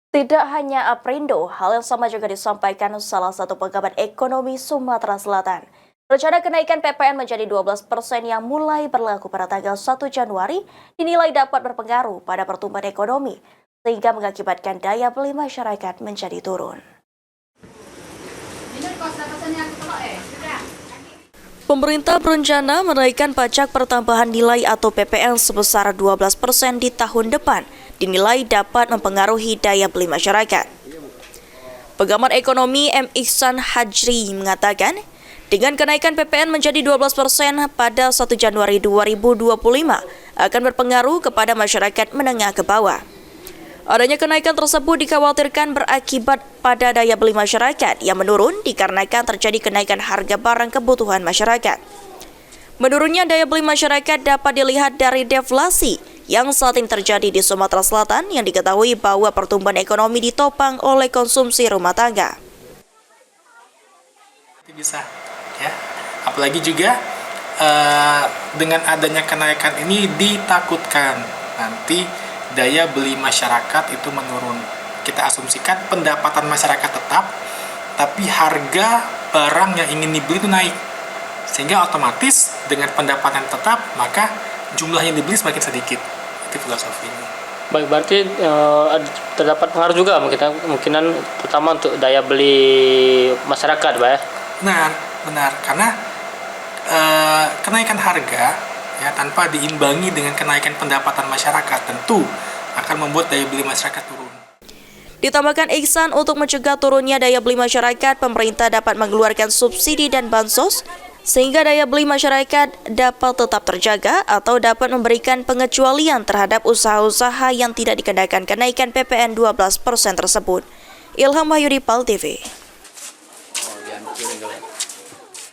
Tidak hanya Aprindo, hal yang sama juga disampaikan salah satu pengamat ekonomi Sumatera Selatan. Rencana kenaikan PPN menjadi 12% yang mulai berlaku pada tanggal 1 Januari dinilai dapat berpengaruh pada pertumbuhan ekonomi, sehingga mengakibatkan daya beli masyarakat menjadi turun. Pemerintah berencana menaikkan pajak pertambahan nilai atau PPN sebesar 12% di tahun depan, dinilai dapat mempengaruhi daya beli masyarakat. Pengamat ekonomi M. Ihsan Hajri mengatakan, dengan kenaikan PPN menjadi 12% pada 1 Januari 2025 akan berpengaruh kepada masyarakat menengah ke bawah. Adanya kenaikan tersebut dikhawatirkan berakibat pada daya beli masyarakat yang menurun dikarenakan terjadi kenaikan harga barang kebutuhan masyarakat. Menurunnya daya beli masyarakat dapat dilihat dari deflasi yang saat ini terjadi di Sumatera Selatan yang diketahui bahwa pertumbuhan ekonomi ditopang oleh konsumsi rumah tangga. Bisa, ya. Apalagi juga dengan adanya kenaikan ini ditakutkan nanti daya beli masyarakat itu menurun. Kita asumsikan pendapatan masyarakat tetap, tapi harga barang yang ingin dibeli itu naik. Sehingga otomatis dengan pendapatan tetap, maka jumlah yang dibeli semakin sedikit. Itu filosofinya. Baik, berarti terdapat pengaruh juga kemungkinan terutama untuk daya beli masyarakat, Pak ya? Benar. Karena kenaikan harga ya tanpa diimbangi dengan kenaikan pendapatan masyarakat tentu akan membuat daya beli masyarakat turun. Ditambahkan Ihsan, untuk mencegah turunnya daya beli masyarakat, pemerintah dapat mengeluarkan subsidi dan bansos sehingga daya beli masyarakat dapat tetap terjaga atau dapat memberikan pengecualian terhadap usaha-usaha yang tidak dikenakan kenaikan PPN 12% tersebut. Ilham Wahyudi, PAL TV.